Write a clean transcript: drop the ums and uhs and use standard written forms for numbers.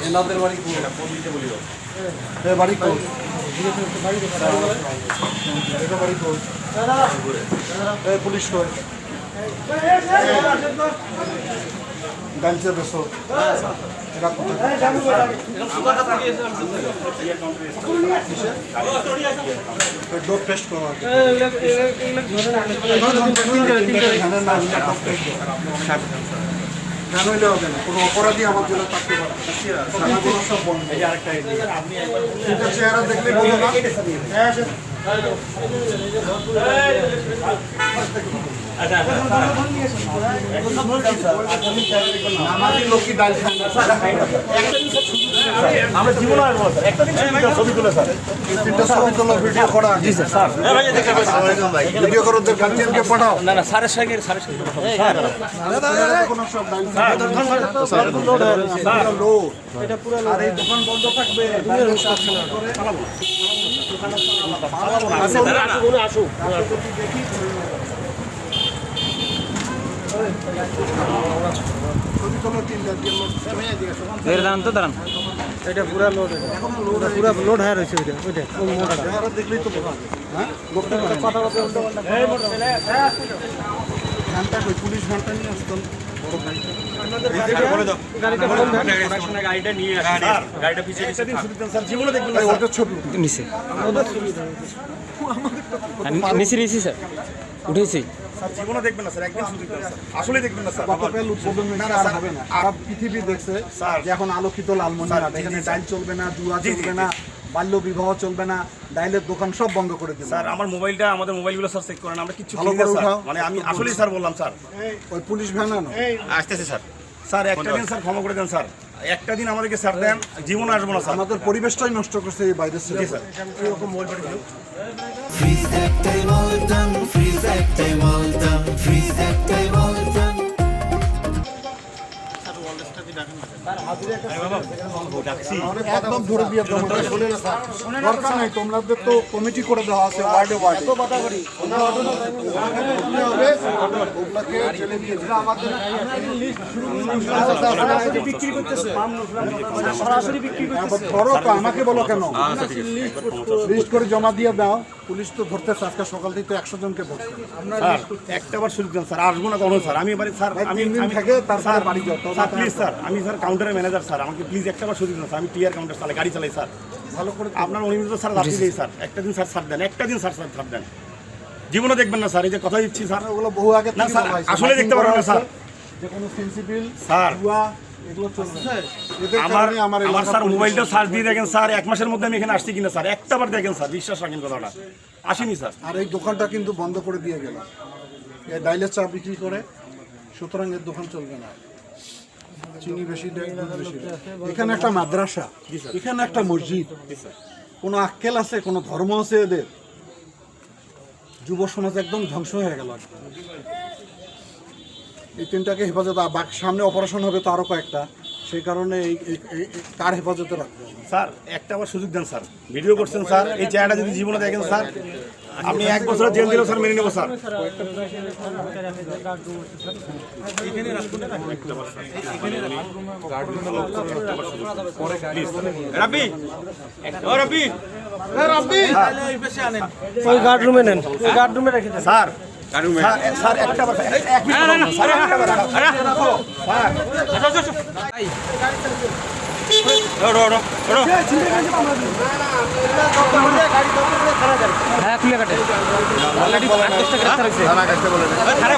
এনাদের বাড়ি বাড়ি কোন পুলিশ কই গাড়িতে বেসো এরা ডোপ টেস্ট করো জানাইলে হবে না কোনো অপরাধী আমার জন্য থাকতে পারে থানাগুলো সব বন্ধ চেহারা দেখলে বলো না আমাদের লোকই ডাল খান আমরা জীবন আসবো একটা দিন ছবি তুলে স্যার ছবি তোলা ভিডিও করা জি স্যার ভিডিও করো তো গার্জিয়ানকে পাঠাও না না স্যারের সঙ্গে কোনো সব ডাল লো এটা পুরো আর এই দোকান বন্ধ থাকবে আসুক দাঁড়ান তো দাঁড়ান এটা পুরো লোড পুরো লোড হয়ে রয়েছে ওইটা দেখলেই তো হ্যাঁ লোকটা কথা ঘন্টা কই পুলিশ ঘন্টা নিয়ে আসতাম গাড়িটা নিয়ে গাড়িটা পিছিয়ে জীবনে দেখবেন ওদের ছবি নিচে নিচে স্যার উঠেছি স্যার জীবনে দেখবেন না স্যার একদিন শুধু স্যার আসলে দেখবেন না স্যার গতকাল উদ্বোধন আর হবে না সারা পৃথিবী দেখছে যে এখন আলোকিত লালমনিরহাট এখানে ডাইল চলবে না জুয়া চলবে না বাল্য বিবাহ চলবে না ডাইলের দোকান সব বন্ধ করে দিন স্যার আমার মোবাইলটা আমাদের মোবাইলগুলো স্যার চেক করেন আমরা কিছু ভালো করে উঠাও মানে আমি আসলেই স্যার বললাম স্যার ওই পুলিশ ভ্যান আনো আসতেছে স্যার স্যার একটা দিন স্যার ক্ষমা করে দেন স্যার একটা দিন আমাদেরকে স্যার দেন জীবন আসবো না স্যার আমাদের পরিবেশটাই নষ্ট করছে এই বাইরের ছেলে স্যার এরকম মোবাইল পাঠিয়ে দিও Freeze that day Molten, freeze that day Molten, freeze that day Molten. একদম ধরে দিয়ে দরকার নাই তোমাদের তো কমিটি করে দেওয়া আছে ওয়ার্ডে ওয়ার্ডে ধরো তো আমাকে বলো কেন লিস্ট করে জমা দিয়ে দাও পুলিশ তো ধরতেছে আজকে সকাল থেকে তো 100 জনকে ধরছে স্যার একটাবার সুযোগ দেন স্যার আসবো না কখনো স্যার আমি এবারে স্যার আমি থেকে তারপরে বাড়ি যাও স্যার প্লিজ স্যার আমি স্যার কাউন্টারের ম্যানেজার স্যার আমাকে প্লিজ একটাবার সুযোগ দেন স্যার আমি টিআর কাউন্টার চালাই গাড়ি চালাই স্যার ভালো করে আপনার অনুমতি স্যার রাখি দেই স্যার একটা দিন স্যার ছাড় দেন একটা দিন স্যার ছাড় দেন জীবনে দেখবেন না স্যার এই যে কথা দিচ্ছি স্যার ওগুলো বহু আগে না স্যার আসলে দেখতে পারবেন না স্যার যে কোনো সেন্সিবল স্যার এগুলো চলছে আমার স্যার মোবাইলটা সার্চ দিয়ে দেখেন স্যার 1 মাসের মধ্যে আমি এখানে আসছি কিনা স্যার একটাবার দেখেন স্যার বিশ্বাস রাখেন কথাটা আসেনি স্যার আর এই দোকানটা কিন্তু বন্ধ করে দিয়ে গেল এই ডাইলের চা বিক্রি করে সুতরাং এর দোকান চলবে না চিনি বেশি দেয় দুধ বেশি এখানে একটা মাদ্রাসা এখানে একটা মসজিদ কোনো আক্কেল আছে কোনো ধর্ম আছে এদের যুব সমাজ একদম ধ্বংস হয়ে গেল এই তিনটাকে হেফাজত সামনে অপারেশন হবে তো আরো কয়েকটা সেই কারণে এই কার হেফাজতে রাখবে স্যার একটা আবার সুযোগ দেন স্যার ভিডিও করছেন স্যার এই চেহারাটা যদি জীবনে দেখেন স্যার আপনি 1 বছর জেল দিলেও স্যার মেনে নেবো স্যার রাব্বি ও রাব্বি ওই গার্ড রুমে নেন ওই গার্ড রুমে রেখে দেন স্যার স্যার একটা বার এক মিনিট স্যার একটা বার হ্যাঁ খুলে কাটে অলরেডি 28টা গ্রেফতার হয়েছে স্যার